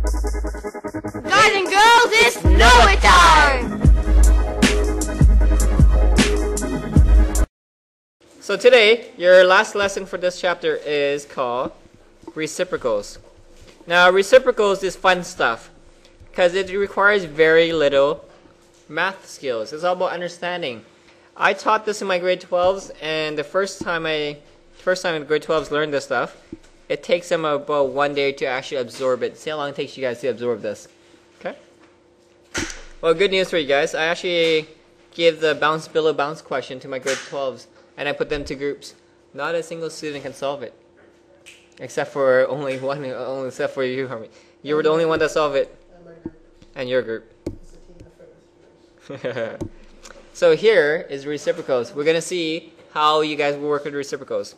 Guys and girls, it's know it time! So today, your last lesson for this chapter is called Reciprocals. Now, reciprocals is fun stuff because it requires very little math skills. It's all about understanding. I taught this in my grade 12s, and the first time in grade 12s learned this stuff, it takes them about 1 day to actually absorb it. See how long it takes you guys to absorb this. Okay? Well, good news for you guys. I actually gave the bounce below bounce question to my grade 12s, and I put them to groups. Not a single student can solve it, except for except for you, Harvey. You were the only one that solved it, and your group. So here is reciprocals. We're gonna see how you guys will work with reciprocals.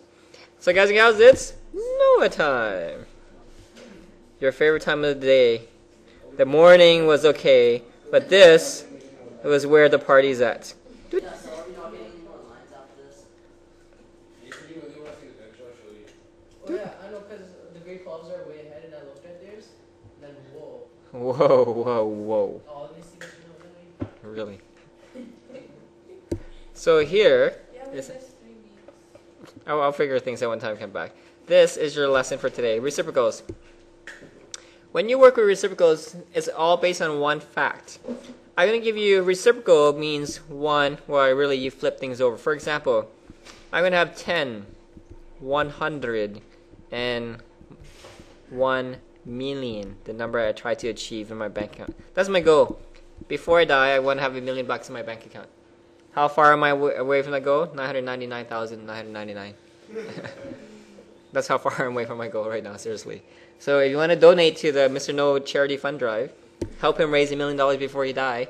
So guys and gals, it's Noah time. Your favorite time of the day. The morning was okay, but this was where the party's at. Yeah, so are we not getting any more lines after this? Oh yeah, I know, because the grade 12s are way ahead, and I looked at theirs, and then whoa. Whoa, whoa, whoa. All these things are Really? So here is... I'll figure things out when time comes back. This is your lesson for today. Reciprocals. When you work with reciprocals, it's all based on one fact. I'm going to give you reciprocal means one, well, really you flip things over. For example, I'm going to have 10, 100, and 1 million, the number I try to achieve in my bank account. That's my goal. Before I die, I want to have $1 million in my bank account. How far am I away from that goal? 999,999. That's how far I'm away from my goal right now, seriously. So if you want to donate to the Mr. No Charity Fund Drive, help him raise $1 million before you die,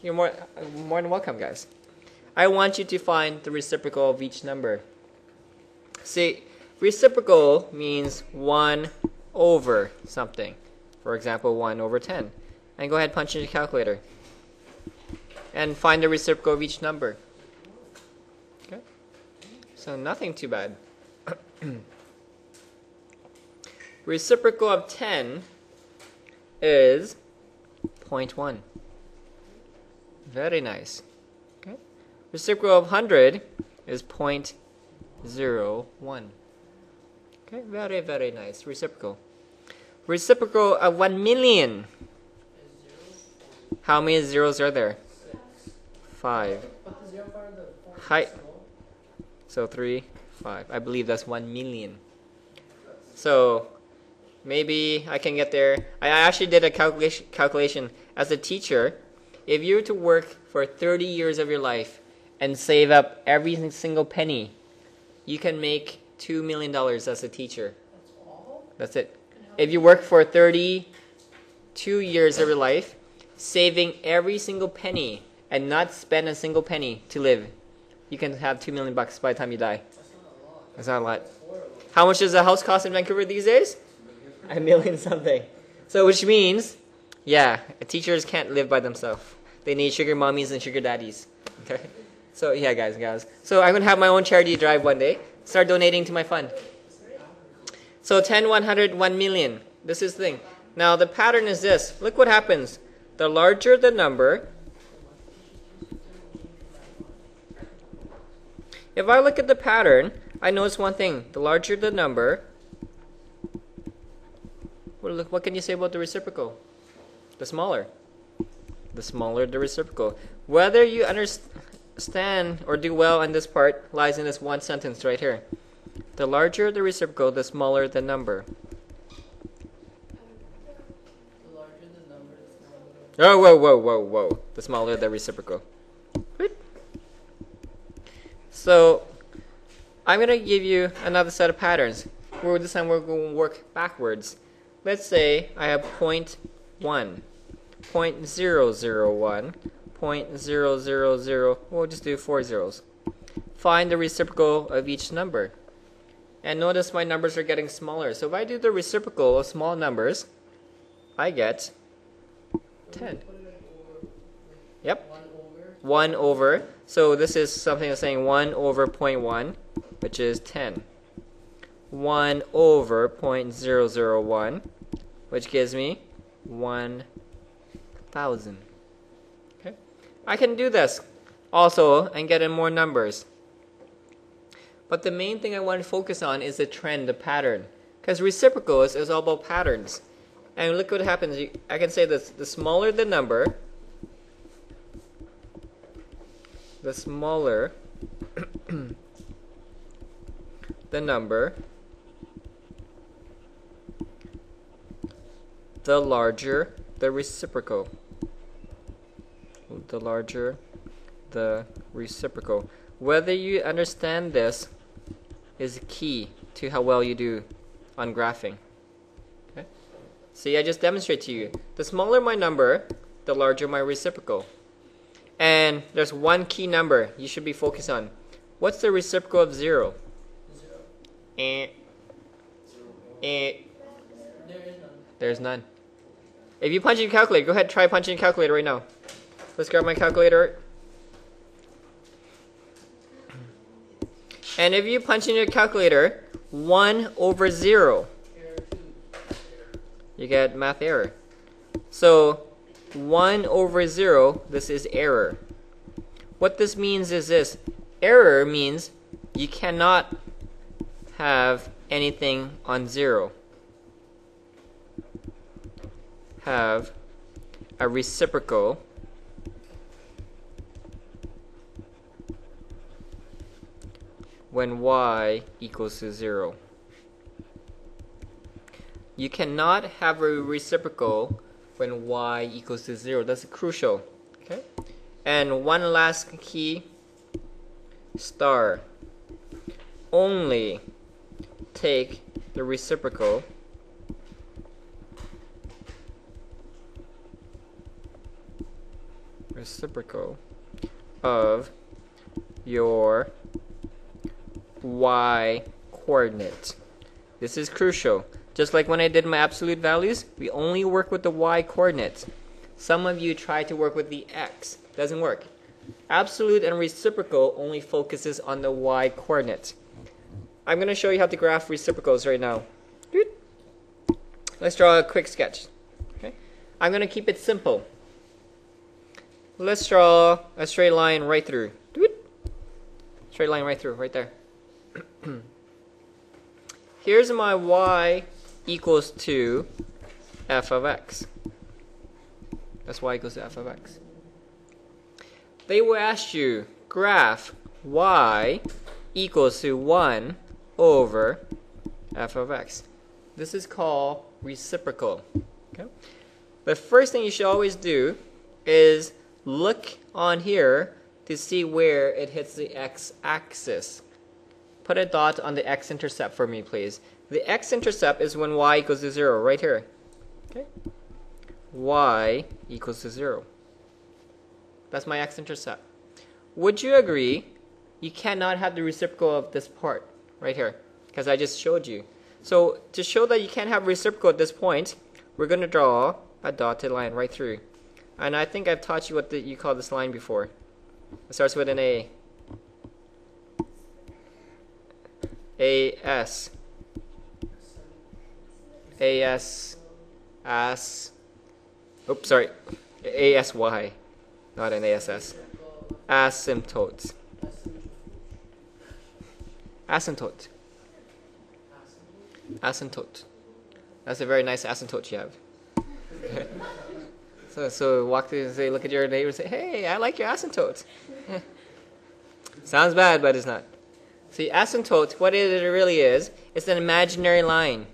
you're more than welcome, guys. I want you to find the reciprocal of each number. See, reciprocal means 1 over something. For example, 1 over 10. And go ahead and punch in your calculator. And find the reciprocal of each number. Okay? So nothing too bad. Reciprocal of 10 is 0.1. Very nice. Okay? Reciprocal of 100 is 0.01. Okay, very, very nice. Reciprocal. Reciprocal of 1 million. How many zeros are there? 5. Height. So 3, 5. I believe that's 1 million. So maybe I can get there. I actually did a calculation. As a teacher, if you were to work for 30 years of your life and save up every single penny, you can make $2 million as a teacher. That's it. If you work for 32 years of your life, saving every single penny and not spend a single penny to live, you can have $2 million by the time you die. That's not a lot. How much does a house cost in Vancouver these days? $1 million something. So which means, yeah, teachers can't live by themselves. They need sugar mommies and sugar daddies. Okay. So yeah, guys. So I'm gonna have my own charity drive one day. Start donating to my fund. So 10, 100, 1 million. This is the thing. Now the pattern is this. Look what happens. The larger the number, if I look at the pattern, I notice one thing. The larger the number, what can you say about the reciprocal? The smaller. The smaller the reciprocal. Whether you understand or do well on this part lies in this one sentence right here. The larger the reciprocal, the smaller the number. Oh, whoa. The smaller the reciprocal. So, I'm going to give you another set of patterns. Where this time we're going to work backwards. Let's say I have 0.1, 0.001, 0.000, we'll just do 4 zeros. Find the reciprocal of each number. And notice my numbers are getting smaller. So if I do the reciprocal of small numbers, I get 10. Yep. 1 over. So this is something that's saying 1 over 0.1, which is 10. 1 over 0.001, which gives me 1,000. Okay, I can do this also and get in more numbers. But the main thing I want to focus on is the trend, the pattern. Because reciprocals is all about patterns. And look what happens. I can say this: the smaller the number, the smaller the number, the larger the reciprocal. The larger the reciprocal. Whether you understand this is key to how well you do on graphing. Okay? See, I just demonstrate to you. The smaller my number, the larger my reciprocal. And there's one key number you should be focused on. What's the reciprocal of 0? 0. There is none. There's none. If you punch in your calculator, go ahead, try punching in your calculator right now. Let's grab my calculator. And if you punch in your calculator 1/0, you get math error. So 1/0, this is error. What this means is this: error means you cannot have anything on 0. Have a reciprocal when y equals to 0. You cannot have a reciprocal when y equals to 0. That's crucial. Okay? And one last key: star. Only take the reciprocal of your y coordinate. This is crucial. Just like when I did my absolute values, we only work with the y coordinates. Some of you try to work with the x. Doesn't work. Absolute and reciprocal only focuses on the y coordinate. I'm going to show you how to graph reciprocals right now. Let's draw a quick sketch. Okay? I'm going to keep it simple. Let's draw a straight line right through. Straight line right through, right there. Here's my y equals to f of x. That's y equals to f of x. They will ask you, graph y equals to 1 over f of x. This is called reciprocal. Okay? The first thing you should always do is look on here to see where it hits the x-axis. Put a dot on the x-intercept for me, please. The x-intercept is when y equals to 0, right here. Okay? Y equals to 0. That's my x-intercept. Would you agree you cannot have the reciprocal of this part right here? Because I just showed you. So to show that you can't have reciprocal at this point, we're going to draw a dotted line right through. And I think I've taught you what you call this line before. It starts with an A. A-S. A-S. As. Oops, sorry. A-S-Y. Not an A-S-S. Asymptote. Asymptote. Asymptote. That's a very nice asymptote you have. So walk through and say, look at your neighbor and say, hey, I like your asymptote. Sounds bad, but it's not. See, asymptote, what it really is, it's an imaginary line.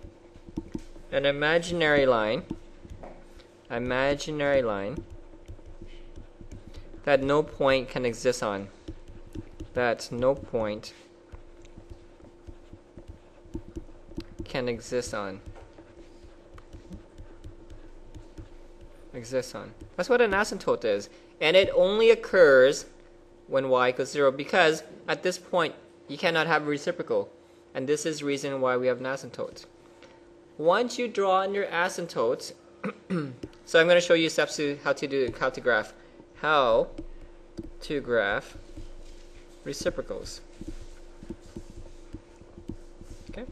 An imaginary line. Imaginary line that no point can exist on. That no point can exist on. Exists on. That's what an asymptote is. And it only occurs when y equals 0, because at this point you cannot have a reciprocal. And this is the reason why we have an asymptote. Once you draw in your asymptotes, so I'm going to show you steps to how to graph. How to graph reciprocals. Okay?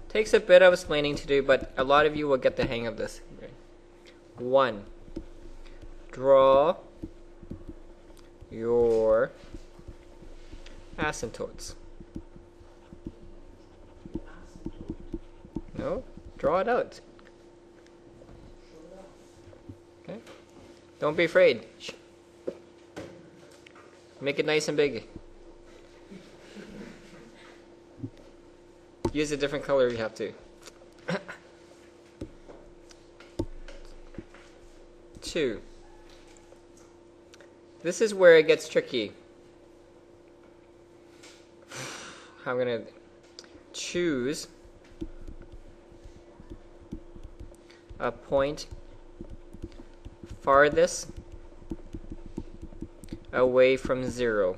Takes a bit of explaining to do, but a lot of you will get the hang of this. 1. Draw your asymptotes. No? Draw it out. Okay? Don't be afraid. Make it nice and big. Use a different color if you have to. 2. This is where it gets tricky. I'm going to choose a point farthest away from 0.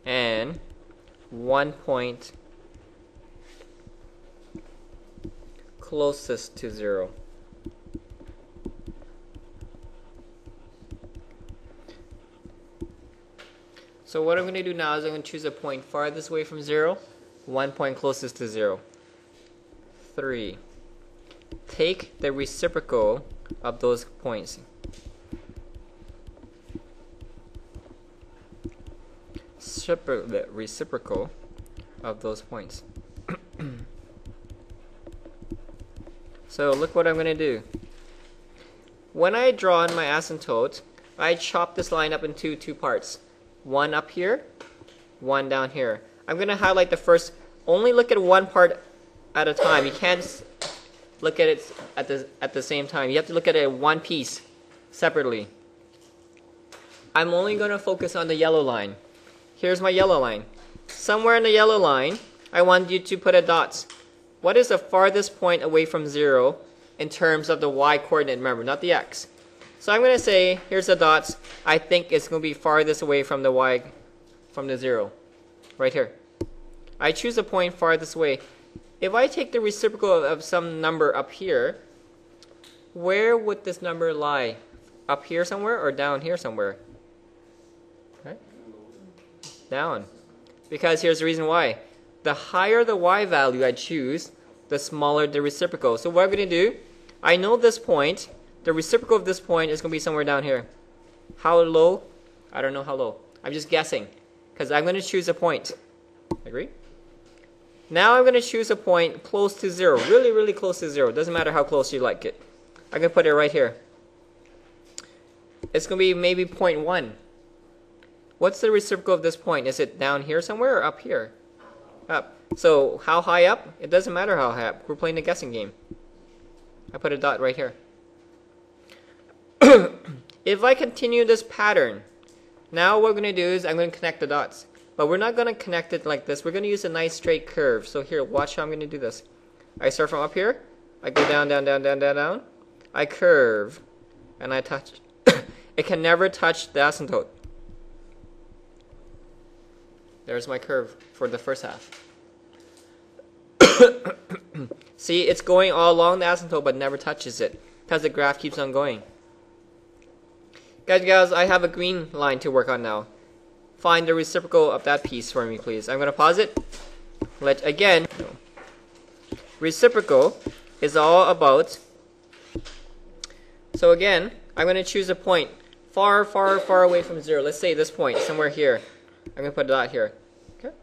And 1 point closest to 0. So what I'm going to do now is I'm going to choose a point farthest away from 0, 1 point closest to 0. 3. Take the reciprocal of those points. The reciprocal of those points. So look what I'm going to do. When I draw on my asymptote, I chop this line up into 2 parts. One up here, one down here. I'm going to highlight the first. Only look at one part at a time. You can't look at it at the same time. You have to look at it in one piece separately. I'm only going to focus on the yellow line. Here's my yellow line. Somewhere in the yellow line, I want you to put a dot. What is the farthest point away from 0 in terms of the y coordinate? Remember, not the x. So I'm going to say, here's the dots. I think it's going to be farthest away from the y, from the 0. Right here. I choose a point farthest away. If I take the reciprocal of some number up here, where would this number lie? Up here somewhere or down here somewhere? Okay. Down. Because here's the reason why. The higher the y value I choose, the smaller the reciprocal. So what I'm going to do, I know this point, the reciprocal of this point is going to be somewhere down here. How low? I don't know how low. I'm just guessing. Because I'm going to choose a point. Agree? Now I'm going to choose a point close to 0. Really, really close to 0. Doesn't matter how close you like it. I'm going to put it right here. It's going to be maybe 0.1. What's the reciprocal of this point? Is it down here somewhere or up here? Up. So how high up? It doesn't matter how high up. We're playing a guessing game. I put a dot right here. If I continue this pattern, now what we're going to do is I'm going to connect the dots. But we're not going to connect it like this. We're going to use a nice straight curve. So here, watch how I'm going to do this. I start from up here. I go down, down, down, down, down, down. I curve. And I touch. It can never touch the asymptote. There's my curve for the first half. See, it's going all along the asymptote but never touches it because the graph keeps on going. Guys, I have a green line to work on now. Find the reciprocal of that piece for me, please. I'm going to pause it. Again, reciprocal is all about. So again, I'm going to choose a point far, far, far away from 0. Let's say this point, somewhere here. I'm going to put a dot here. Okay.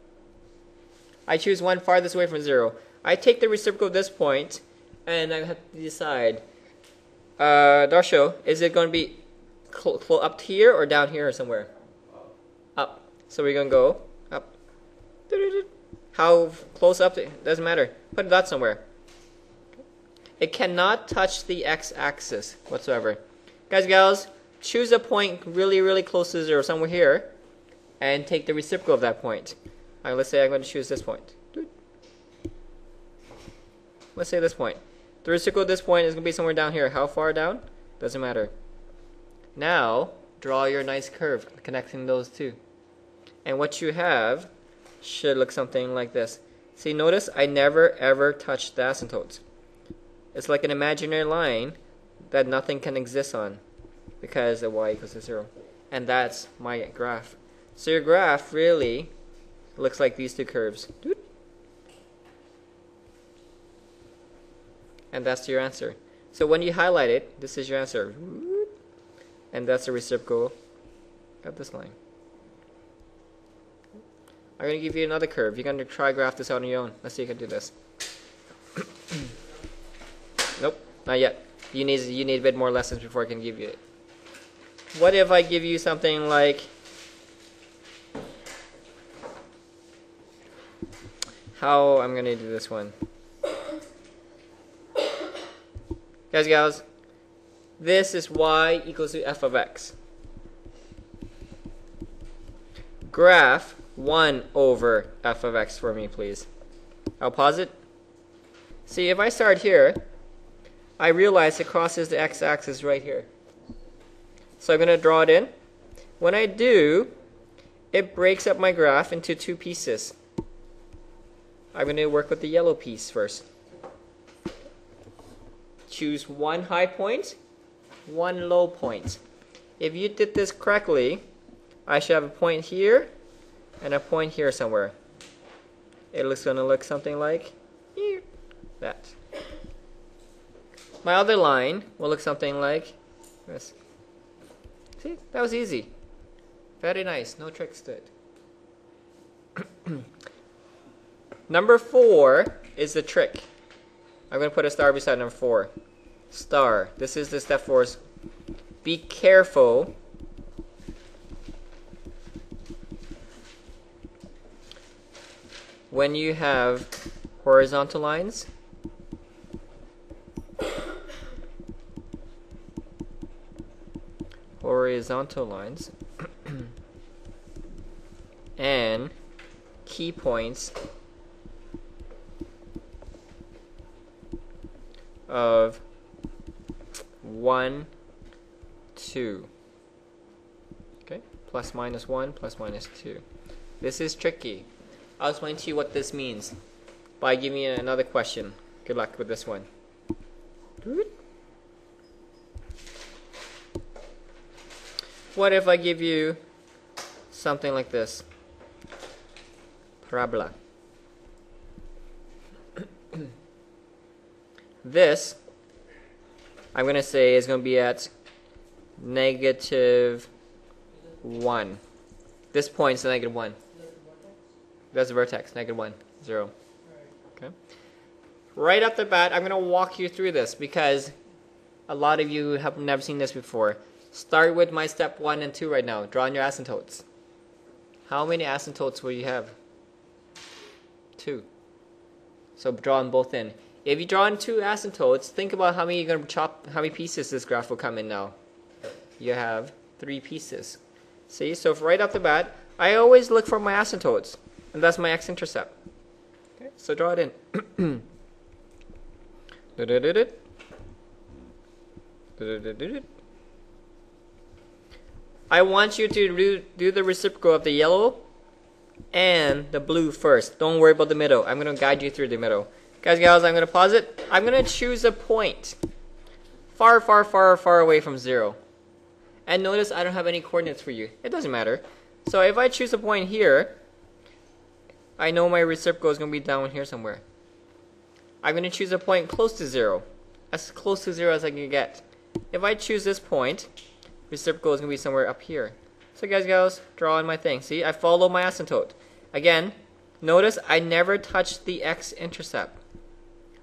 I choose one farthest away from 0. I take the reciprocal of this point, and I have to decide. Darsho, is it going to be up here or down here or somewhere? Up. So we're going to go up. How close up? Doesn't matter. Put a dot somewhere. It cannot touch the x-axis whatsoever. Guys, gals, choose a point really, really close to 0, somewhere here, and take the reciprocal of that point. Let's say I'm going to choose this point. Let's say this point. The reciprocal of this point is going to be somewhere down here. How far down? Doesn't matter. Now, draw your nice curve connecting those two. And what you have should look something like this. See, notice I never ever touched the asymptotes. It's like an imaginary line that nothing can exist on because the y equals to 0. And that's my graph. So your graph really looks like these two curves. And that's your answer. So when you highlight it, this is your answer. And that's the reciprocal of this line. I'm going to give you another curve. You're going to try graph this out on your own. Let's see if you can do this. Nope, not yet. You need a bit more lessons before I can give you it. What if I give you something like how I'm going to do this one? Guys, this is y equals to f of x. Graph 1 over f of x for me, please. I'll pause it. See, if I start here, I realize it crosses the x-axis right here. So I'm going to draw it in. When I do, it breaks up my graph into two pieces. I'm going to work with the yellow piece first. Choose one high point, one low point. If you did this correctly, I should have a point here and a point here somewhere. It's going to look something like that. My other line will look something like this. See, that was easy. Very nice, no tricks to it. Number 4 is the trick. I'm going to put a star beside number 4. Star. This is the step 4. Be careful when you have horizontal lines. Horizontal lines and key points of 1, 2. Okay, plus minus 1, plus minus 2. This is tricky. I'll explain to you what this means by giving you another question. Good luck with this one. What if I give you something like this? Parabola. This, I'm going to say, is going to be at -1. This point is -1. That's the vertex, -1, 0. Okay. Right off the bat, I'm going to walk you through this because a lot of you have never seen this before. Start with my step 1 and 2 right now. Draw in your asymptotes. How many asymptotes will you have? 2. So draw them both in. If you draw in 2 asymptotes, think about how many you're going to chop, how many pieces this graph will come in now. You have 3 pieces. See, so right off the bat, I always look for my asymptotes, and that's my x-intercept. Okay, so draw it in. I want you to do the reciprocal of the yellow and the blue first. Don't worry about the middle. I'm going to guide you through the middle. Guys, gals, I'm going to pause it. I'm going to choose a point far, far, far, far away from 0. And notice I don't have any coordinates for you. It doesn't matter. So if I choose a point here, I know my reciprocal is going to be down here somewhere. I'm going to choose a point close to 0. As close to 0 as I can get. If I choose this point, reciprocal is going to be somewhere up here. So guys, gals, draw in my thing. See, I follow my asymptote. Again, notice I never touch the x-intercept.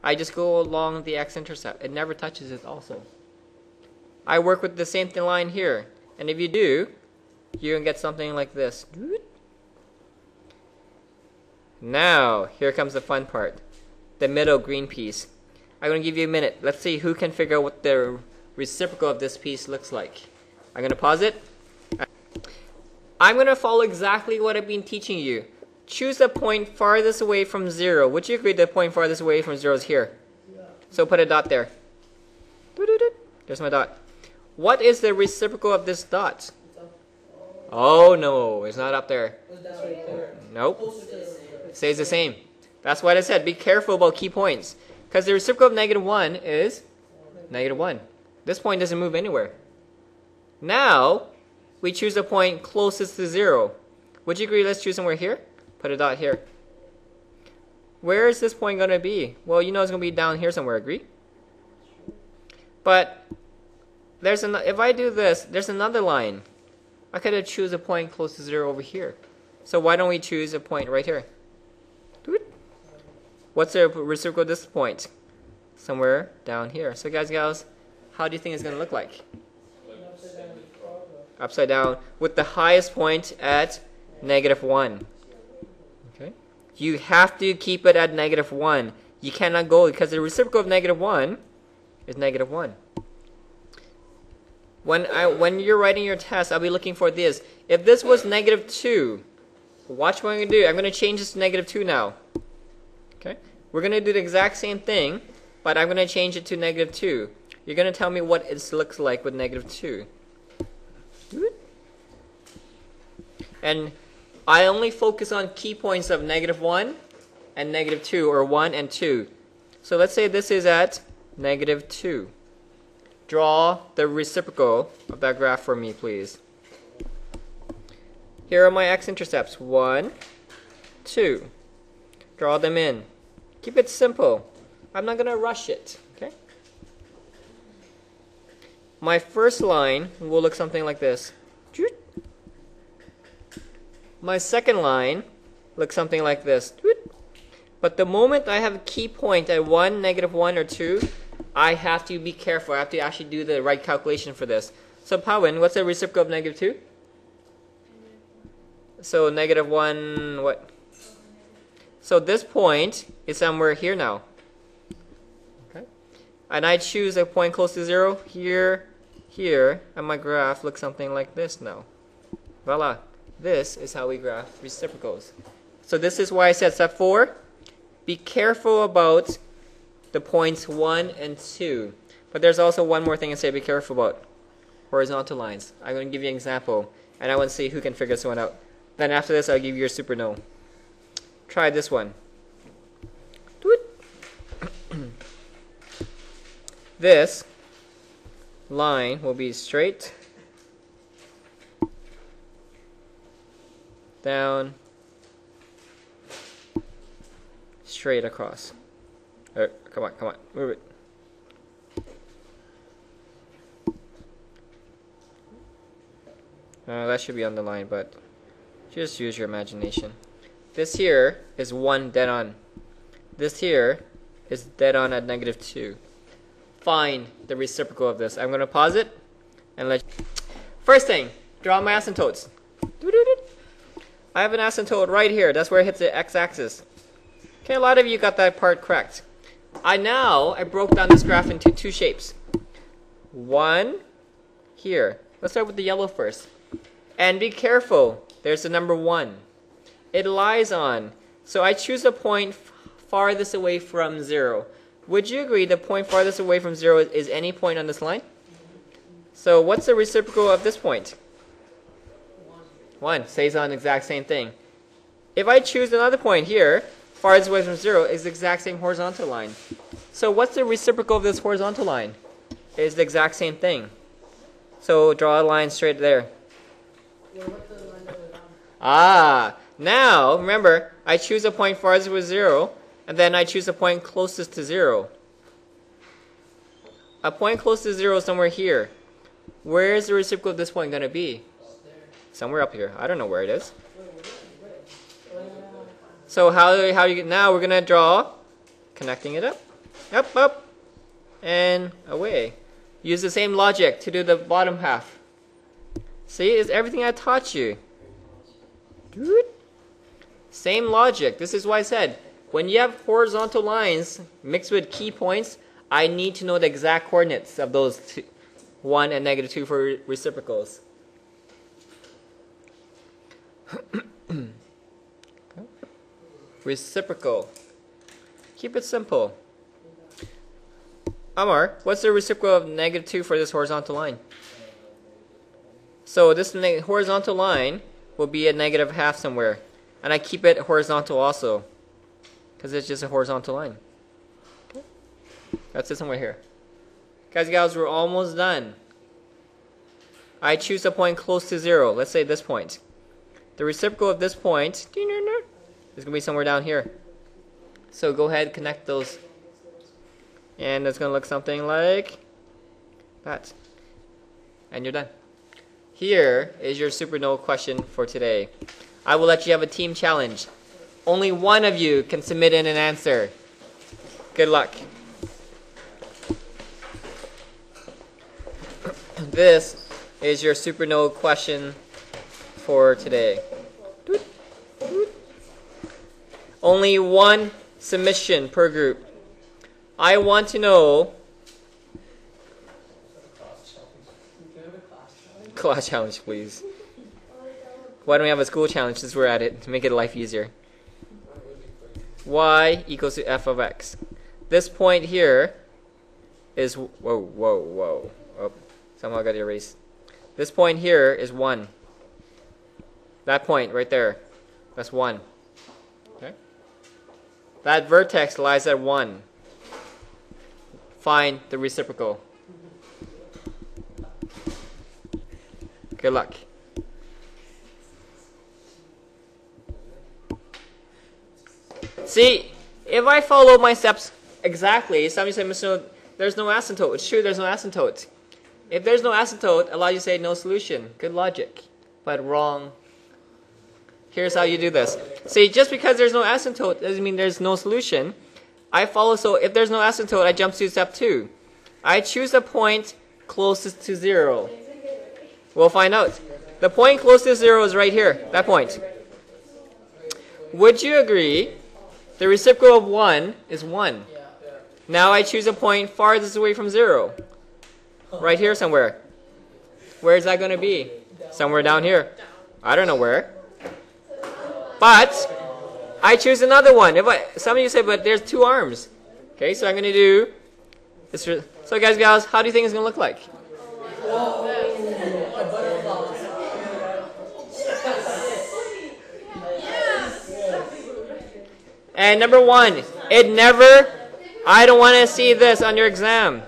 I just go along the x-intercept. It never touches it also. I work with the same line here. And if you do, you're going to get something like this. Now, here comes the fun part. The middle green piece. I'm going to give you a minute. Let's see who can figure out what the reciprocal of this piece looks like. I'm going to pause it. I'm going to follow exactly what I've been teaching you. Choose the point farthest away from 0. Would you agree the point farthest away from 0 is here? Yeah. So put a dot there. There's my dot. What is the reciprocal of this dot? Oh no, it's not up there. Nope. It stays the same. That's what I said. Be careful about key points. Because the reciprocal of -1 is -1. This point doesn't move anywhere. Now, we choose the point closest to 0. Would you agree let's choose somewhere here? Put a dot here. Where is this point going to be? Well, you know it's going to be down here somewhere. Agree? But if I do this, there's another line. I could have choose a point close to 0 over here. So why don't we choose a point right here? What's the reciprocal of this point? Somewhere down here. So guys, gals, how do you think it's going to look like? Upside down with the highest point at -1. Okay. You have to keep it at -1. You cannot go because the reciprocal of -1 is -1. When you're writing your test, I'll be looking for this. If this was -2, watch what I'm going to do. I'm going to change this to -2 now. Okay? We're going to do the exact same thing, but I'm going to change it to -2. You're going to tell me what it looks like with -2. And I only focus on key points of -1 and -2, or 1 and 2. So let's say this is at -2. Draw the reciprocal of that graph for me, please. Here are my x-intercepts. 1, 2. Draw them in. Keep it simple. I'm not going to rush it. Okay? My first line will look something like this. My second line looks something like this. But the moment I have a key point at 1, -1, or 2, I have to be careful. I have to actually do the right calculation for this. So Pawin, what's the reciprocal of -2? So -1, what? So this point is somewhere here now. Okay. And I choose a point close to 0 here, here, and my graph looks something like this now. Voila. This is how we graph reciprocals. So this is why I said step 4. Be careful about the points 1 and 2. But there's also one more thing I say be careful about. Horizontal lines. I'm going to give you an example, and I want to see who can figure this one out. Then after this, I'll give you your super no. Try this one. This line will be straight down, straight across. Come on, move it. That should be on the line, but just use your imagination. This here is 1 dead on. This here is dead on at -2. Find the reciprocal of this. I'm going to pause it and let you. First thing, draw my asymptotes. I have an asymptote right here. That's where it hits the x-axis. Okay, a lot of you got that part correct. I broke down this graph into 2 shapes. One here. Let's start with the yellow first. And be careful. There's the number 1. It lies on. So I choose a point farthest away from 0. Would you agree the point farthest away from 0 is any point on this line? So what's the reciprocal of this point? 1. Stays on the exact same thing. If I choose another point here, farthest away from 0 is the exact same horizontal line. So what's the reciprocal of this horizontal line? It's the exact same thing. So draw a line straight there. Now remember, I choose a point farthest with 0, and then I choose a point closest to 0. A point close to 0 is somewhere here. Where is the reciprocal of this point going to be? Somewhere up here. I don't know where it is. So how do you get, now we're going to draw, connecting it up, up, and away. Use the same logic to do the bottom half. See, it's everything I taught you. Same logic. This is why I said, when you have horizontal lines mixed with key points, I need to know the exact coordinates of those 1 and -2 for reciprocals. Reciprocal. Keep it simple. Amar, what's the reciprocal of -2 for this horizontal line? So this horizontal line will be at -1/2 somewhere. And I keep it horizontal also, because it's just a horizontal line. Okay. That's it somewhere here. Guys and gals, we're almost done. I choose a point close to 0. Let's say this point. The reciprocal of this point is going to be somewhere down here. So go ahead, connect those. And it's going to look something like that. And you're done. Here is your supernode question for today. I will let you have a team challenge. Only one of you can submit in an answer. Good luck. This is your supernode question for today. Only one submission per group. I want to know. Class challenge, please. Why don't we have a school challenge since we're at it to make it life easier? Y equals to f of x. This point here is whoa. Oh, somehow I got erased. This point here is 1. That point right there, that's 1. Okay. That vertex lies at 1. Find the reciprocal. Good luck. See, if I follow my steps exactly, somebody said, Mr. There's no asymptote. It's true, there's no asymptote. If there's no asymptote, allow you to say no solution. Good logic, but wrong. Here's how you do this. See, just because there's no asymptote doesn't mean there's no solution. I follow, so if there's no asymptote, I jump to step 2. I choose the point closest to 0. We'll find out. The point closest to 0 is right here, that point. Would you agree the reciprocal of 1 is 1? Now I choose a point farthest away from 0. Right here somewhere. Where is that going to be? Somewhere down here. I don't know where. But I choose another one. Some of you say, but there's 2 arms. Okay, so I'm going to do this. So guys, gals, how do you think it's going to look like? And number 1, I don't want to see this on your exam.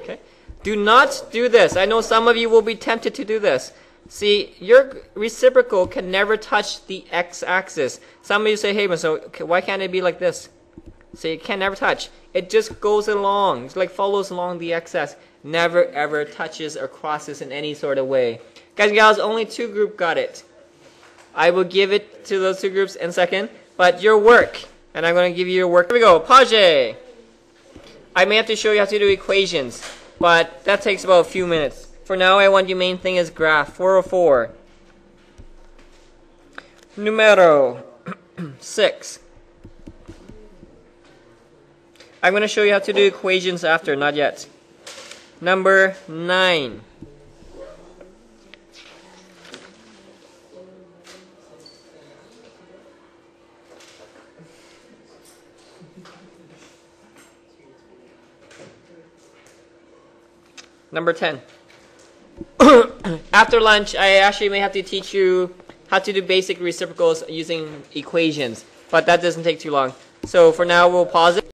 Okay? Do not do this. I know some of you will be tempted to do this. See, your reciprocal can never touch the x-axis. Some of you say, hey, so why can't it be like this? See, it can never touch. It just goes along. It's like follows along the x-axis. Never ever touches or crosses in any sort of way. Guys and gals, only 2 groups got it. I will give it to those 2 groups in a second. But your work, and I'm going to give you your work. Here we go. Page. I may have to show you how to do equations, but that takes about a few minutes. For now, I want your main thing is graph 404. Numero 6. I'm going to show you how to do equations after, not yet. Number 9. Number 10. After lunch, I actually may have to teach you how to do basic reciprocals using equations, but that doesn't take too long. So for now, we'll pause it.